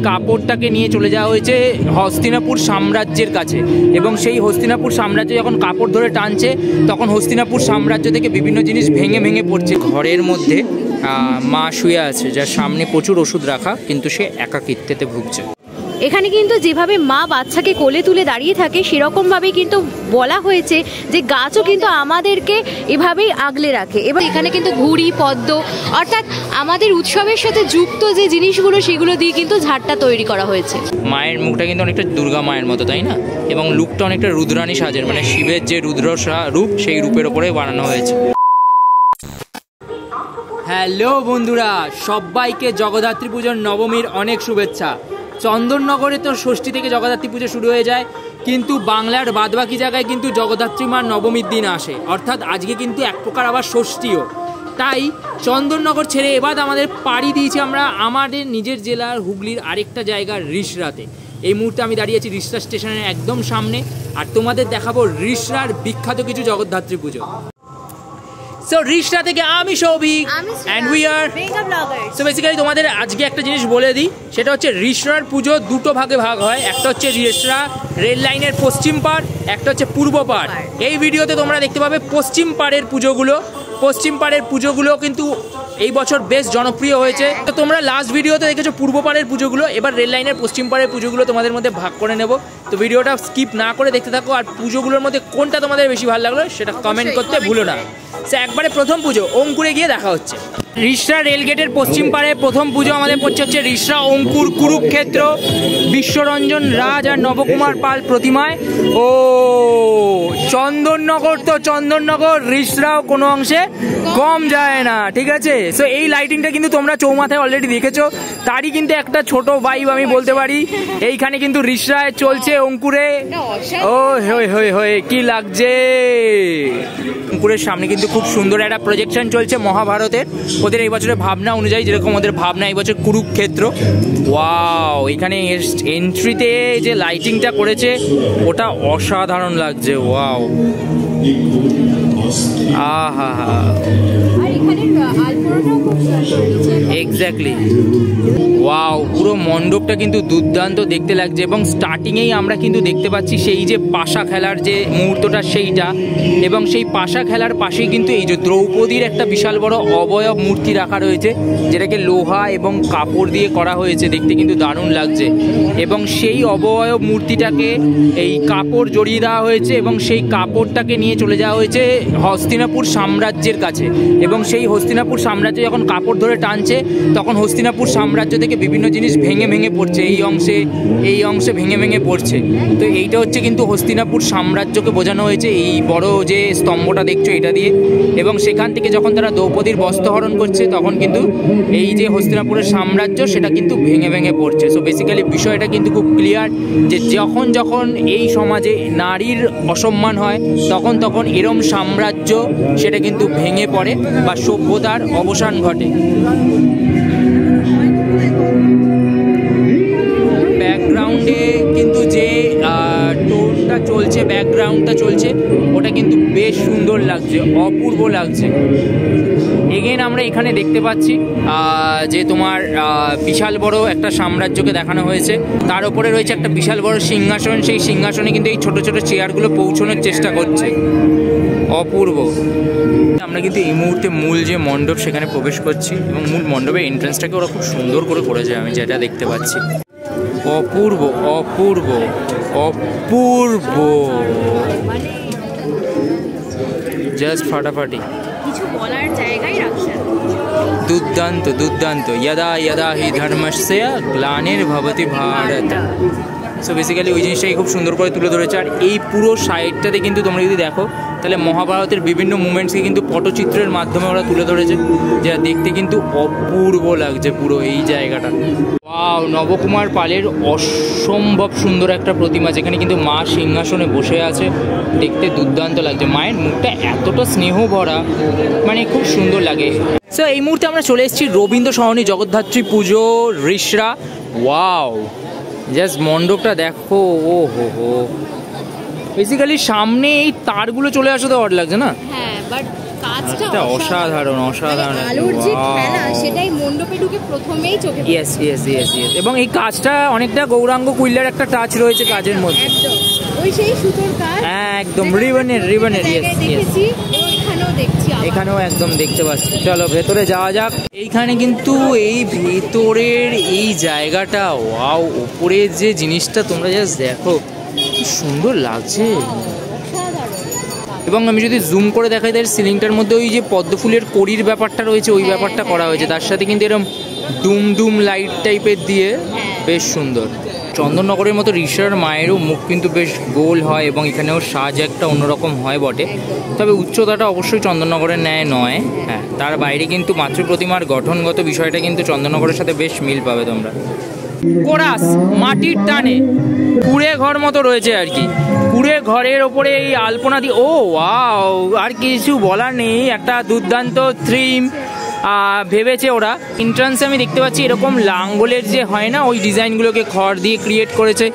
কাপড়টাকে নিয়ে চলে যাওয়া হয়েছে হস্তিনাপুর সাম্রাজ্যের কাছে, এবং সেই হস্তিনাপুর সাম্রাজ্য যখন কাপড় ধরে টানছে তখন হস্তিনাপুর সাম্রাজ্য থেকে বিভিন্ন জিনিস ভেঙে ভেঙে পড়ছে। ঘরের মধ্যে মা শুয়ে আছে, যার সামনে প্রচুর ওষুধ রাখা, কিন্তু সে একাকিত্বেতে ভুগছে। এখানে কিন্তু যেভাবে মা বাচ্চাকে কোলে তুলে দাঁড়িয়ে থাকে সেরকমভাবে কিন্তু বলা হয়েছে যে গাছও কিন্তু আমাদেরকে এভাবেই আগলে রাখে। এবং এখানে কিন্তু ঘুড়ি পদ্ম অর্থাৎ আমাদের উৎসবের সাথে যুক্ত যে জিনিসগুলো সেগুলো দিয়ে কিন্তু ঝাড়টা তৈরি করা হয়েছে। মায়ের মুখটা কিন্তু অনেকটা দুর্গা মায়ের মতো, তাই না? এবং লুকটা অনেকটা রুদ্রাণী সাজের, মানে শিবের যে রুদ্র রূপ সেই রূপের ওপরে বানানো হয়েছে। হ্যালো বন্ধুরা, সবাইকে জগদ্ধাত্রী পুজোর নবমীর অনেক শুভেচ্ছা। চন্দননগরে তো ষষ্ঠী থেকে জগদ্ধাত্রী পুজো শুরু হয়ে যায়, কিন্তু বাংলার বাদবাকি জায়গায় কিন্তু জগদ্ধাত্রী মার নবমীর দিন আসে, অর্থাৎ আজকে কিন্তু এক প্রকার আবার ষষ্ঠীও। তাই চন্দননগর ছেড়ে এবার আমাদের পাড়ি দিয়েছি আমরা আমাদের নিজের জেলার হুগলির আরেকটা জায়গা রিষড়াতে। এই মুহূর্তে আমি দাঁড়িয়ে আছি রিষড়া স্টেশনের একদম সামনে, আর তোমাদের দেখাবো রিষড়ার বিখ্যাত কিছু জগদ্ধাত্রী পুজো। সো রিষড়া থেকে আমি Souvik and we are so basically তোমাদের আজকে একটা জিনিস বলে দিই, সেটা হচ্ছে রিষড়ার পুজো দুটো ভাগে ভাগ হয়। একটা হচ্ছে রিষড়া রেল লাইনের পশ্চিম পাড়, একটা হচ্ছে পূর্ব পাড়। এই ভিডিওতে তোমরা দেখতে পাবে পশ্চিম পাড়ের পুজোগুলো। পশ্চিম পাড়ের পুজোগুলো কিন্তু এই বছর বেশ জনপ্রিয় হয়েছে। তো তোমরা লাস্ট ভিডিওতে দেখেছো পূর্ব পাড়ের পুজোগুলো, এবার রেল লাইনের পশ্চিম পাড়ের পুজোগুলো তোমাদের মধ্যে ভাগ করে নেব। তো ভিডিওটা স্কিপ না করে দেখতে থাকো, আর পুজোগুলোর মধ্যে কোনটা তোমাদের বেশি ভালো লাগলো সেটা কমেন্ট করতে ভুলো না। সে একবারে প্রথম পুজো অঙ্কুরে গিয়ে দেখা হচ্ছে। রিষড়া রেলগেটের পশ্চিম পাড়ে প্রথম পুজো আমাদের পড়ছে হচ্ছে রিষড়া অঙ্কুর কুরুক্ষেত্র বিশ্বরঞ্জন রাজ আর নবকুমার পাল প্রতিমায়। ও চন্দননগর, তো চন্দননগর রিষড়াও কোনো অংশে কম যায় না, ঠিক আছে? সো এই লাইটিংটা কিন্তু তোমরা চৌমাথায় অলরেডি দেখেছো, তারই কিন্তু একটা ছোট ভাইব আমি বলতে পারি। এইখানে কিন্তু রিষড়ায় চলছে অঙ্কুরে। ও হয়ে হয়ে হয়ে কি লাগছে! অঙ্কুরের সামনে কিন্তু খুব সুন্দর একটা প্রজেকশন চলছে মহাভারতের। ওদের এই বছরের ভাবনা অনুযায়ী, যেরকম ওদের ভাবনা এই বছর কুরুক্ষেত্র। ওয়াও, এখানে এন্ট্রিতে যে লাইটিংটা করেছে ওটা অসাধারণ লাগছে। ওয়াও, আহা হা, এক্স্যাক্টলি ওয়াও, পুরো মণ্ডপটা কিন্তু দুর্দান্ত দেখতে লাগছে। এবং স্টার্টিংয়েই আমরা কিন্তু দেখতে পাচ্ছি সেই যে পাশা খেলার যে মুহূর্তটা সেইটা, এবং সেই পাশা খেলার পাশেই কিন্তু এই যে দ্রৌপদীর একটা বিশাল বড় অবয়ব মূর্তি রাখা রয়েছে, যেটাকে লোহা এবং কাপড় দিয়ে করা হয়েছে, দেখতে কিন্তু দারুণ লাগছে। এবং সেই অবয়ব মূর্তিটাকে এই কাপড় জড়িয়ে দেওয়া হয়েছে, এবং সেই কাপড়টাকে নিয়ে চলে যাওয়া হয়েছে হস্তিনাপুর সাম্রাজ্যের কাছে। এবং সেই হস্তিনাপুর সাম্রাজ্য যখন কাপড় ধরে টানছে তখন হস্তিনাপুর সাম্রাজ্য থেকে বিভিন্ন জিনিস ভেঙে ভেঙে পড়ছে, এই অংশে ভেঙে ভেঙে পড়ছে। তো এইটা হচ্ছে কিন্তু হস্তিনাপুর সাম্রাজ্যকে বোঝানো হয়েছে এই বড় যে স্তম্ভটা দেখছো এটা দিয়ে। এবং সেখান থেকে যখন তারা দ্রৌপদীর বস্ত্রহরণ করছে তখন কিন্তু এই যে হস্তিনাপুরের সাম্রাজ্য সেটা কিন্তু ভেঙে ভেঙে পড়ছে। সো বেসিক্যালি বিষয়টা কিন্তু খুব ক্লিয়ার যে যখন যখন এই সমাজে নারীর অসম্মান হয় তখন তখন এরম সাম্রাজ্য সেটা কিন্তু ভেঙে পড়ে বা সভ্যতার অবসান ঘটে। ব্যাকগ্রাউন্ডে কিন্তু যে টোনটা চলছে, ব্যাকগ্রাউন্ডটা চলছে, ওটা কিন্তু বেশ সুন্দর লাগছে, অপূর্ব লাগছে। এগেন আমরা এখানে দেখতে পাচ্ছি যে তোমার বিশাল বড় একটা সাম্রাজ্যকে দেখানো হয়েছে, তার উপরে রয়েছে একটা বিশাল বড় সিংহাসন। সেই সিংহাসনে কিন্তু এই ছোট ছোট চেয়ারগুলো পৌঁছানোর চেষ্টা করছে, অপূর্ব। আমরা কিন্তু এই মুহূর্তে মূল যে মণ্ডপ সেখানে প্রবেশ করছি, এবং মূল মণ্ডপের এন্ট্রান্সটাকে ওরা খুব সুন্দর করে করেছে, আমি যেটা দেখতে পাচ্ছি। অপূর্ব অপূর্ব অপূর্ব, জাস্ট ফাটাফাটি, কিছু বলার জায়গায় রাখছে। দুর্দান্ত দুর্দান্ত। यदा यदा हि धर्मस्य ग्लानिर्भवति भारत। সো বেসিক্যালি ওই জিনিসটাই খুব সুন্দর করে তুলে ধরেছে। আর এই পুরো সাইডটাতে কিন্তু তোমরা যদি দেখো তাহলে মহাভারতের বিভিন্ন মুমেন্টসকে কিন্তু পটচিত্রের মাধ্যমে ওরা তুলে ধরেছে, যা দেখতে কিন্তু অপূর্ব লাগছে পুরো এই জায়গাটা। ওয়াও, নবকুমার পালের অসম্ভব সুন্দর একটা প্রতিমা, যেখানে কিন্তু মা সিংহাসনে বসে আছে, দেখতে দুর্দান্ত লাগছে। মায়ের মুখটা এতটা স্নেহ ভরা, মানে খুব সুন্দর লাগে। সো এই মুহূর্তে আমরা চলে এসেছি রবীন্দ্র সরণি জগদ্ধাত্রী পুজো রিষড়া। ওয়াও, জাস্ট মণ্ডপটা দেখো, ও হো হো। বেসিক্যালি সামনে এই তারগুলো চলে আসা তো অড লাগছে না? হ্যাঁ, বাট কাজটা অসাধারণ অসাধারণ, আলোর যে খেলা সেটাই মণ্ডপে ঢুকে প্রথমেই চোখে পড়ে। Yes yes yes yes. এবং এই কাজটা অনেকটা গৌরাঙ্গ কুইল্লার একটা টাচ রয়েছে কাজের মধ্যে, একদম ওই সেই সুতোর কাজ, একদম রিবনের ইয়েস ইয়েস। দেখেছি এখানেও দেখছি, এখানেও একদম দেখতে পাচ্ছি। চলো ভেতরে যাওয়া যাক। এইখানে কিন্তু এই ভেতরের এই জায়গাটা, ওয়াও, উপরের যে জিনিসটা তোমরা জাস্ট দেখো, কি সুন্দর লাগছে। এবং আমি যদি জুম করে দেখাই, তার সিলিংটার মধ্যে ওই যে পদ্ম ফুলের কড়ির ব্যাপারটা রয়েছে, ওই ব্যাপারটা করা হয়েছে। তার সাথে কিন্তু এরকম ডুম ডুম লাইট টাইপের দিয়ে বেশ সুন্দর। চন্দননগরের মতো ঋষার মায়েরও মুখ কিন্তু বেশ গোল হয় এবং এখানেও সাজ একটা অন্যরকম হয় বটে, তবে উচ্চতাটা অবশ্যই চন্দননগরের ন্যায় নয়। হ্যাঁ, তার বাইরে কিন্তু মাতৃ প্রতিমার গঠনগত বিষয়টা কিন্তু চন্দননগরের সাথে বেশ মিল পাবে তোমরা। কোরাস মাটির টানে কুড়ে ঘর মতো রয়েছে আর কি, কুড়ে ঘরের ওপরে এই আলপনা দিয়ে, ও ওয়াও, আর কিছু বলার নেই। একটা দুর্দান্ত থিম ভেবেছে ওরা। এন্ট্রান্সে আমি দেখতে পাচ্ছি এরকম লাঙ্গলের যে হয় না, ওই ডিজাইনগুলোকে খড় দিয়ে ক্রিয়েট করেছে।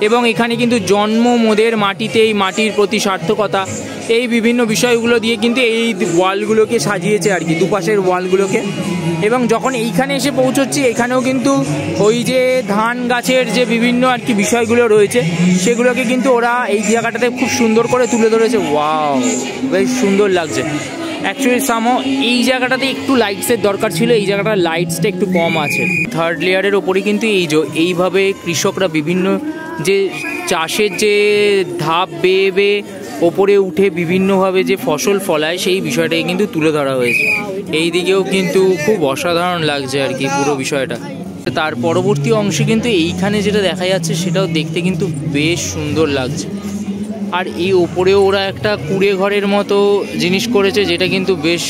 এবং এখানে কিন্তু জন্ম মোদের মাটিতে, এই মাটির প্রতি সার্থকতা, এই বিভিন্ন বিষয়গুলো দিয়ে কিন্তু এই ওয়ালগুলোকে সাজিয়েছে আর কি, দুপাশের ওয়ালগুলোকে। এবং যখন এইখানে এসে পৌঁছচ্ছি, এখানেও কিন্তু ওই যে ধান গাছের যে বিভিন্ন আর কি বিষয়গুলো রয়েছে, সেগুলোকে কিন্তু ওরা এই জায়গাটাতে খুব সুন্দর করে তুলে ধরেছে। ওয়াও, বেশ সুন্দর লাগছে। অ্যাকচুয়ালি সামো এই জায়গাটাতে একটু লাইটসের দরকার ছিল, এই জায়গাটার লাইটসটা একটু কম আছে। থার্ড লেয়ারের ওপরে কিন্তু এইভাবে কৃষকরা বিভিন্ন যে চাষের যে ধাপ বেয়ে বেয়ে ওপরে উঠে বিভিন্নভাবে যে ফসল ফলায়, সেই বিষয়টাকে কিন্তু তুলে ধরা হয়েছে। এই দিকেও কিন্তু খুব অসাধারণ লাগছে আর কি পুরো বিষয়টা। তার পরবর্তী অংশে কিন্তু এইখানে যেটা দেখা যাচ্ছে, সেটাও দেখতে কিন্তু বেশ সুন্দর লাগছে। আর এই ওপরেও ওরা একটা কুড়ে ঘরের মতো জিনিস করেছে, যেটা কিন্তু বেশ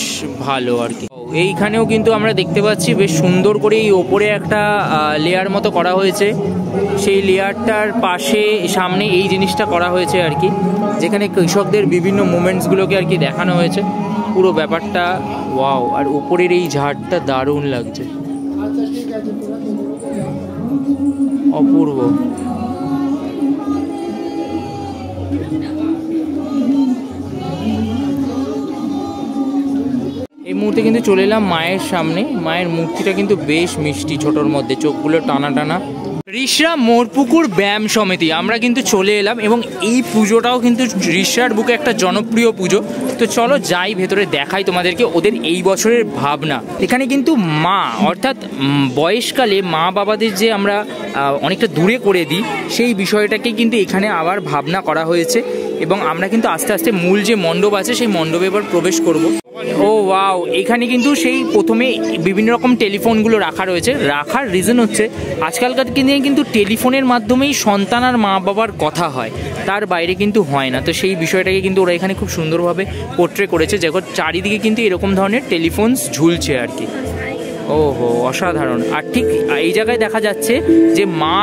ভালো আর কি। এইখানেও কিন্তু আমরা দেখতে পাচ্ছি বেশ সুন্দর করে এই ওপরে একটা লেয়ার মতো করা হয়েছে, সেই লেয়ারটার পাশে সামনে এই জিনিসটা করা হয়েছে আর কি, যেখানে কৃষকদের বিভিন্ন মুভমেন্টসগুলোকে আর কি দেখানো হয়েছে পুরো ব্যাপারটা। ওয়াও, আর উপরের এই ঝাড়টা দারুণ লাগছে, অপূর্ব। এই মুহূর্তে কিন্তু চলে এলাম মায়ের সামনে। মায়ের মূর্তিটা কিন্তু বেশ মিষ্টি, ছোটোর মধ্যে চোখগুলো টানা টানা। রিষড়া মোরপুকুর ব্যায়াম সমিতি আমরা কিন্তু চলে এলাম, এবং এই পুজোটাও কিন্তু রিষড়ার বুকে একটা জনপ্রিয় পুজো। তো চলো যাই ভেতরে, দেখাই তোমাদেরকে ওদের এই বছরের ভাবনা। এখানে কিন্তু মা, অর্থাৎ বয়সকালে মা বাবাদের যে আমরা অনেকটা দূরে করে দিই, সেই বিষয়টাকে কিন্তু এখানে আবার ভাবনা করা হয়েছে। এবং আমরা কিন্তু আস্তে আস্তে মূল যে মণ্ডপ আছে, সেই মণ্ডপে এবার প্রবেশ করব। ও ওয়াও, এখানে কিন্তু সেই প্রথমে বিভিন্ন রকম টেলিফোনগুলো রাখা রয়েছে। রাখার রিজন হচ্ছে আজকালকার দিনে কিন্তু টেলিফোনের মাধ্যমেই সন্তান আর মা বাবার কথা হয়, তার বাইরে কিন্তু হয় না। তো সেই বিষয়টাকে কিন্তু ওরা এখানে খুব সুন্দরভাবে পোর্ট্রে করেছে, যখন চারিদিকে কিন্তু এরকম ধরনের টেলিফোনস ঝুলছে আর কি। ওহো, অসাধারণ। আর ঠিক এই জায়গায় দেখা যাচ্ছে যে মা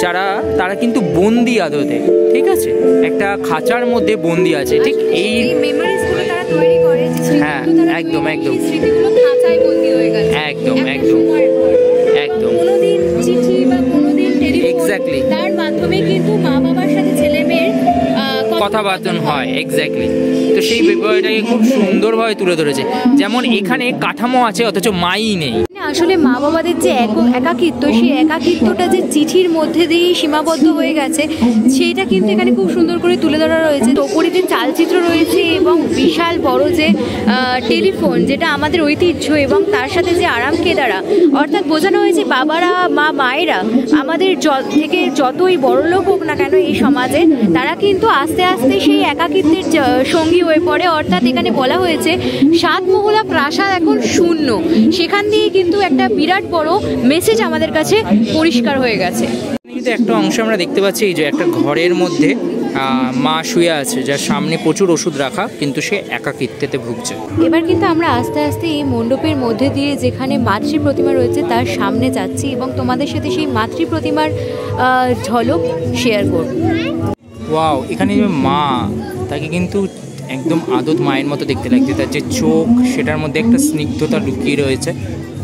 যারা, তারা কিন্তু বন্দি আদতে, ঠিক আছে, একটা খাঁচার মধ্যে বন্দি আছে। ঠিক এই হ্যাঁ, একদম একদম একদম একদম একদম এক্স্যাক্টলি, তার মাধ্যমে কিন্তু মা বাবার সাথে ছেলে মেয়ের কথাবার্তা হয়। এক্স্যাক্টলি। তো সেই বিষয়টাকে খুব সুন্দরভাবে তুলে ধরেছে। যেমন এখানে কাঠামো আছে, অথচ মাই নেই। আসলে মা বাবাদের যে একাকিত্ব, সেই একাকিত্বটা যে চিঠির মধ্যে দিয়েই সীমাবদ্ধ হয়ে গেছে, সেইটা কিন্তু এখানে খুব সুন্দর করে তুলে ধরা রয়েছে। ওপরে যে চালচিত্র রয়েছে এবং বিশাল বড় যে টেলিফোন, যেটা আমাদের ঐতিহ্য, এবং তার সাথে যে আরাম কেদারা, অর্থাৎ বোঝানো হয়েছে বাবারা, মায়েরা আমাদের থেকে যতই বড়লোক হোক না কেন এই সমাজে, তারা কিন্তু আস্তে আস্তে সেই একাকিত্বের সঙ্গী হয়ে পড়ে। অর্থাৎ এখানে বলা হয়েছে 7 মহলা প্রাসাদ এখন শূন্য, সেখান দিয়ে কিন্তু একটা বিরাট বড় মেসেজ আমাদের কাছে পরিষ্কার হয়ে গেছে। কিন্তু একটা অংশ আমরা দেখতে পাচ্ছি, এই যে একটা ঘরের মধ্যে মা শুয়ে আছে, যার সামনে প্রচুর ওষুধ রাখা, কিন্তু সে একাকিত্বেতে ভুগছে। এবার কিন্তু আমরা আস্তে আস্তে এই মণ্ডপের মধ্যে দিয়ে যেখানে মাতৃ প্রতিমা রয়েছে তার সামনে যাচ্ছি, এবং তোমাদের সাথে সেই মাতৃ প্রতিমার ঝলক শেয়ার করব। ওয়াও, এখানে যে মা, তাকে কিন্তু একদম আদত মায়ের মতো দেখতে লাগছে। তার যে চোখ, সেটার মধ্যে একটা স্নিগ্ধতা লুকিয়ে রয়েছে,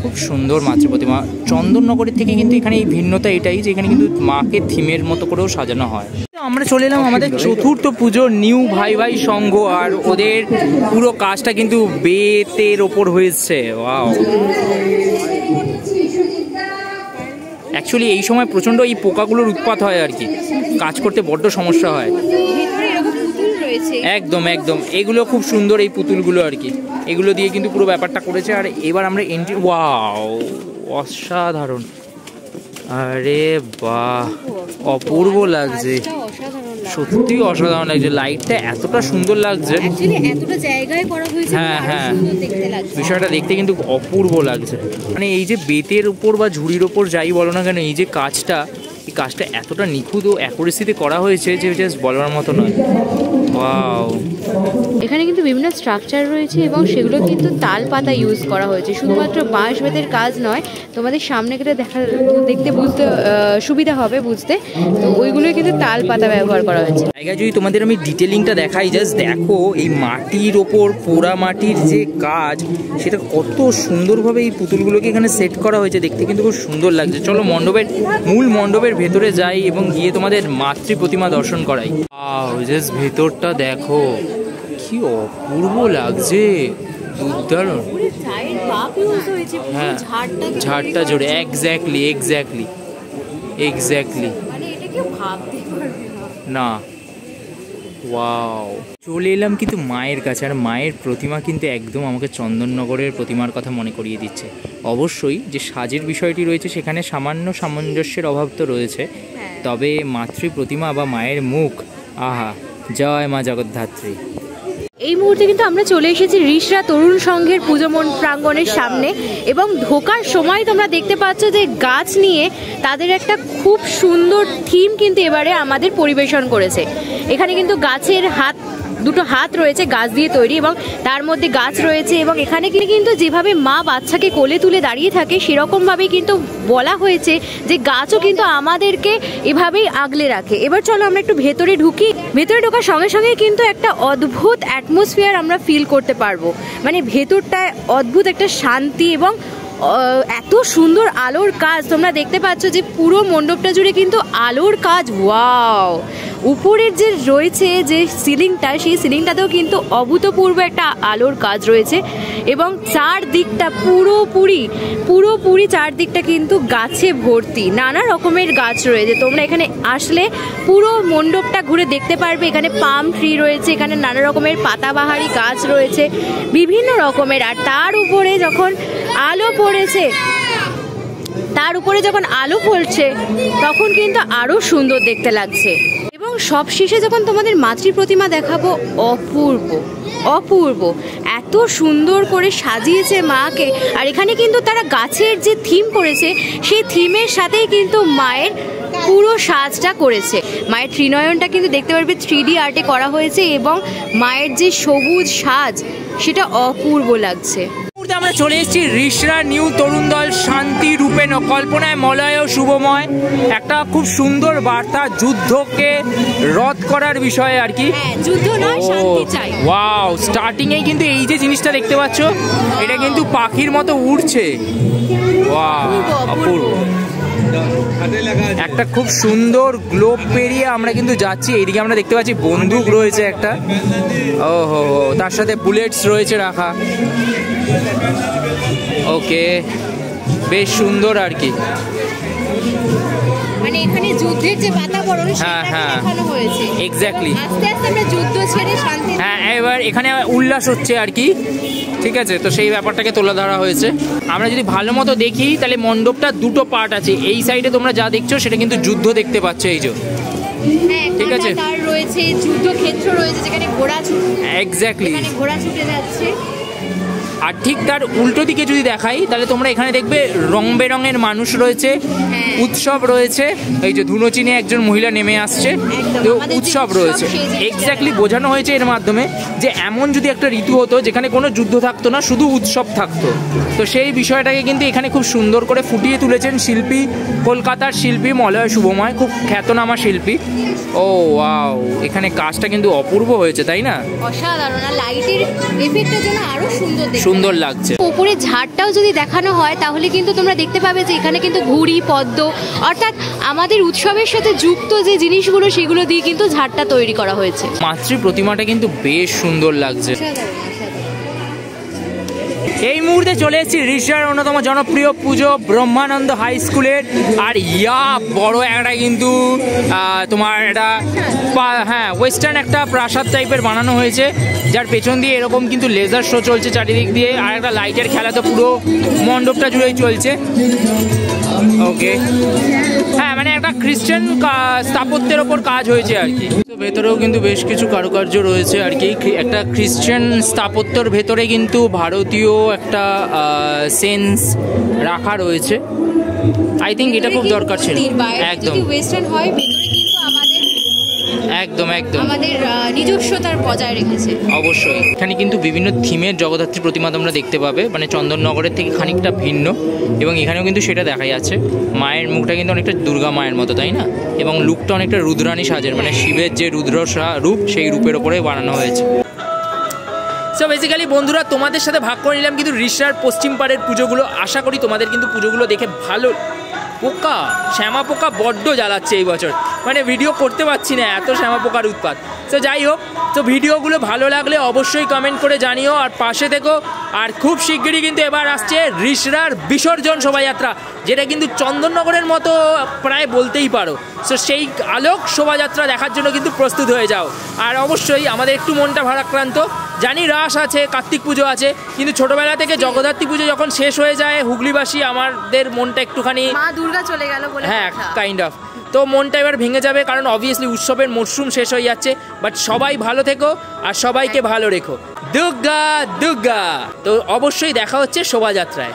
খুব সুন্দর মাতৃ প্রতিমা। চন্দননগরের থেকে কিন্তু এখানে এই ভিন্নতা এটাই যে এখানে কিন্তু মাকে থিমের মতো করেও সাজানো হয়। আমরা চলে এলাম আমাদের চতুর্থ পুজো নিউ ভাই ভাই সংঘ, আর ওদের পুরো কাজটা কিন্তু বেতের ওপর হয়েছে। ওয়াও, অ্যাকচুয়ালি এই সময় প্রচণ্ড এই পোকাগুলোর উৎপাত হয় আর কি, কাজ করতে বড্ড সমস্যা হয়। একদম একদম, এগুলো খুব সুন্দর এই পুতুলগুলো আর কি, এগুলো দিয়ে কিন্তু পুরো ব্যাপারটা করেছে। আর এবার আমরা এন্ট্রি, ওয়াও অসাধারণ, আরে বাহ অপূর্ব লাগছে, সত্যি অসাধারণ লাগছে, লাইটটা এতটা সুন্দর লাগছে, হ্যাঁ হ্যাঁ বিষয়টা দেখতে কিন্তু অপূর্ব লাগছে। মানে এই যে বেতের উপর বা ঝুড়ির ওপর যাই বলো না কেন, এই যে কাজটা, এই কাজটা এতটা নিখুঁত ও অ্যাকুরেসিতে করা হয়েছে যে জাস্ট বলার মতো নয়। ওয়াও, এখানে কিন্তু বিভিন্ন স্ট্রাকচার রয়েছে এবং সেগুলো কিন্তু তাল পাতা ইউজ করা হয়েছে, শুধুমাত্র বাঁশ বেতের কাজ নয়। তোমাদের সামনে গেলে দেখতে বুঝতে সুবিধা হবে বুঝতে, তো ওইগুলোই কিন্তু তাল পাতা ব্যবহার করা হয়েছে। জায়গায় যদি তোমাদের আমি ডিটেলিংটা দেখাই, জাস্ট দেখো এই মাটির ওপর পোড়া মাটির যে কাজ, সেটা কত সুন্দরভাবে এই পুতুলগুলোকে এখানে সেট করা হয়েছে, দেখতে কিন্তু খুব সুন্দর লাগছে। চলো মণ্ডপের মূল মণ্ডপের ভেতরে যাই এবং গিয়ে তোমাদের মাতৃ প্রতিমা দর্শন করাই। জাস্ট ভেতরটা দেখো কি অপূর্ব লাগছে, দুর্দারুণ। হ্যাঁ ঝাড়টা জোরে, এক্স্যাক্টলি এক্স্যাক্টলি এক্স্যাক্টলি না। ওয়াও, চলে এলাম কিন্তু মায়ের কাছে, আর মায়ের প্রতিমা কিন্তু একদম আমাকে চন্দননগরের প্রতিমার কথা মনে করিয়ে দিচ্ছে। অবশ্যই যে সাজের বিষয়টি রয়েছে সেখানে সামান্য সামঞ্জস্যের অভাব তো রয়েছে, তবে মাতৃ প্রতিমা বা মায়ের মুখ, আহা, জয় মা জগদ্ধাত্রী। এই মুহূর্তে কিন্তু আমরা চলে এসেছি রিষড়া তরুণ সংঘের পুজো প্রাঙ্গণের সামনে, এবং ঢোকার সময় তোমরা দেখতে পাচ্ছ যে গাছ নিয়ে তাদের একটা খুব সুন্দর থিম কিন্তু এবারে আমাদের পরিবেশন করেছে। এখানে কিন্তু গাছের দুটো হাত রয়েছে গাছ দিয়ে তৈরি, এবং তার মধ্যে গাছ রয়েছে, এবং এখানে কিন্তু যেভাবে মা বাচ্চাকে কোলে তুলে দাঁড়িয়ে থাকে সেরকম ভাবে কিন্তু বলা হয়েছে যে গাছও কিন্তু আমাদেরকে এভাবেই আগলে রাখে। এবার চলো আমরা একটু ভেতরে ঢুকি। ভেতরে ঢোকার সঙ্গে সঙ্গে কিন্তু একটা অদ্ভুত অ্যাটমসফিয়ার আমরা ফিল করতে পারবো, মানে ভেতরটায় অদ্ভুত একটা শান্তি এবং এত সুন্দর আলোর কাজ। তোমরা দেখতে পাচ্ছ যে পুরো মণ্ডপটা জুড়ে কিন্তু আলোর কাজ। ওয়াও, উপরের যে রয়েছে যে সিলিংটা, সেই সিলিংটাতেও কিন্তু অভূতপূর্ব একটা আলোর কাজ রয়েছে, এবং চারদিকটা পুরোপুরি চারদিকটা কিন্তু গাছে ভর্তি, নানা রকমের গাছ রয়েছে। তোমরা এখানে আসলে পুরো মণ্ডপটা ঘুরে দেখতে পারবে। এখানে পাম ট্রি রয়েছে, এখানে নানা রকমের পাতাবাহারি গাছ রয়েছে বিভিন্ন রকমের, আর তার উপরে যখন আলো পড়ছে তখন কিন্তু আরো সুন্দর দেখতে লাগছে। এবং সবশেষে যখন তোমাদের মাতৃ প্রতিমা দেখাবো, অপূর্ব এত সুন্দর করে সাজিয়েছে মাকে। আর এখানে কিন্তু তারা গাছের যে থিম করেছে সেই থিমের সাথেই কিন্তু মায়ের পুরো সাজটা করেছে। মায়ের ত্রিনয়নটা কিন্তু দেখতে পারবে 3D আর্টে করা হয়েছে, এবং মায়ের যে সবুজ সাজ সেটা অপূর্ব লাগছে। আমরা চলে এসেছি রিষড়া নিউ তরুণ দল শান্তি রূপেণ কল্পনায় মলয় শুভময়, একটা খুব সুন্দর বার্তা যুদ্ধকে রদ করার বিষয়ে আর কি, যুদ্ধ নয় শান্তি চাই। ওয়াও, স্টার্টিং এই কিন্তু এই যে জিনিসটা দেখতে পাচ্ছ, এটা কিন্তু পাখির মতো উড়ছে। ওয়াও, অপূর্ব, একটা খুব সুন্দর গ্লোব পেরিয়ে আমরা কিন্তু যাচ্ছি। এইদিকে আমরা দেখতে পাচ্ছি বন্দুক রয়েছে একটা, ওহো, তার সাথে বুলেটস রয়েছে রাখা। ওকে, বেশ সুন্দর আর কি, মানে এখানে যুদ্ধের যে বাতাবরণ সেটা দেখানো হয়েছে। এক্স্যাক্টলি, আস্তে আস্তে আমরা যুদ্ধ ছেড়ে শান্তি, হ্যাঁ এবার এখানে উল্লাস হচ্ছে আর কি, ঠিক আছে। তো সেই ব্যাপারটাকে তুলে ধরা হয়েছে। আমরা যদি ভালো মতো দেখি তাহলে মণ্ডপটা দুটো পার্ট আছে। এই সাইডে তোমরা যা দেখছো সেটা কিন্তু যুদ্ধ দেখতে পাচ্ছ, এই যে, ঠিক আছে, তার রয়েছে যুদ্ধক্ষেত্র রয়েছে যেখানে ঘোড়া ছুটে, এক্স্যাক্টলি এখানে ঘোড়া ছুটে যাচ্ছে। আর ঠিক তার উল্টো দিকে যদি দেখাই তাহলে তোমরা এখানে দেখবে রং বেরঙের মানুষ রয়েছে, উৎসব রয়েছে। এই যে ধুনোচিনে একজন মহিলা নেমে আসছে, তো উৎসব রয়েছে। এক্স্যাক্টলি বোঝানো হয়েছে এর মাধ্যমে যে এমন যদি একটা ঋতু হতো যেখানে কোনো যুদ্ধ থাকতো না, শুধু উৎসব থাকতো, তো সেই বিষয়টাকে কিন্তু এখানে খুব সুন্দর করে ফুটিয়ে তুলেছেন শিল্পী, কলকাতার শিল্পী মলয় শুভময়, খুব খ্যাতনামা শিল্পী। ও ওয়াও, এখানে কাজটা কিন্তু অপূর্ব হয়েছে, তাই না? অসাধারণ, আর লাইটের এফেক্টের জন্য আরো সুন্দর দেখতে সুন্দর লাগছে। উপরে ঝাড়টাও যদি দেখানো হয় তাহলে কিন্তু তোমরা দেখতে পাবে যে এখানে কিন্তু ঘুড়ি পদ্ম অর্থাৎ আমাদের উৎসবের সাথে যুক্ত যে জিনিসগুলো সেগুলো দিয়ে কিন্তু ঝাড়টা তৈরি করা হয়েছে। মাতৃ প্রতিমাটা কিন্তু বেশ সুন্দর লাগছে। এই মুহূর্তে চলে এসেছি রিষড়ার অন্যতম জনপ্রিয় পুজো ব্রহ্মানন্দ হাই স্কুলের। আর ইয়া বড় একটা কিন্তু তোমার এটা হ্যাঁ ওয়েস্টার্ন একটা প্রাসাদ টাইপের বানানো হয়েছে, যার পেছন দিয়ে এরকম কিন্তু লেজার শো চলছে চারিদিক দিয়ে, আর একটা লাইটের খেলা তো পুরো মণ্ডপটা জুড়েই চলছে। ওকে, হ্যাঁ মানে একটা খ্রিস্টান স্থাপত্যের ওপর কাজ হয়েছে আর কি। তো ভেতরেও কিন্তু বেশ কিছু কারুকার্য রয়েছে আর কি। একটা খ্রিস্টান স্থাপত্যর ভেতরে কিন্তু ভারতীয় একটা সেন্স রাখা রয়েছে। আই থিঙ্ক এটা খুব দরকার ছিল। একদম ওয়েস্টার্ন হয় ভেতরে কিন্তু আমাদের একদম একদম আমাদের নিজস্বতার বজায় রেখেছে। অবশ্যই এখানে কিন্তু বিভিন্ন থিমের জগদ্ধাত্রী প্রতিমা তোমরা দেখতে পাবে, মানে চন্দননগরের থেকে খানিকটা ভিন্ন, এবং এখানেও কিন্তু সেটা দেখা যাচ্ছে। মায়ের মুখটা কিন্তু অনেকটা দুর্গা মায়ের মতো, তাই না? এবং লুকটা অনেকটা রুদ্রাণী সাজের, মানে শিবের যে রুদ্র রূপ সেই রূপের ওপরে বানানো হয়েছে। সো বেসিক্যালি বন্ধুরা তোমাদের সাথে ভাগ করে নিলাম কিন্তু রিষড়ার পশ্চিম পাড়ের পুজোগুলো। আশা করি তোমাদের কিন্তু পুজোগুলো দেখে ভালো। পোকা, শ্যামা পোকা বড্ড জ্বালাচ্ছে এই বছর, মানে ভিডিও করতে পারছি না, এত শ্যামা পোকার উৎপাত। তো যাই হোক, তো ভিডিওগুলো ভালো লাগলে অবশ্যই কমেন্ট করে জানিও আর পাশে থেকো। আর খুব শিগগিরই কিন্তু এবার আসছে রিষড়ার বিসর্জন শোভাযাত্রা, যেটা কিন্তু চন্দননগরের মতো প্রায় বলতেই পারো। সো সেই আলোক শোভাযাত্রা দেখার জন্য কিন্তু প্রস্তুত হয়ে যাও। আর অবশ্যই আমাদের একটু মনটা ভারাক্রান্ত, জানি রাস আছে, কার্তিক পুজো আছে, কিন্তু ছোটবেলা থেকে জগদ্ধাত্রী পুজো যখন শেষ হয়ে যায় হুগলিবাসী আমাদের মনটা একটুখানি মা দুর্গা চলে গেল বলে, হ্যাঁ কাইন্ড অফ, তো মনটা এবার ভেঙে যাবে, কারণ অবভিয়াসলি উৎসবের মরশুম শেষ হয়ে যাচ্ছে। বাট সবাই ভালো থেকো আর সবাইকে ভালো রেখো। দুর্গা দুর্গা। তো অবশ্যই দেখা হচ্ছে শোভাযাত্রায়।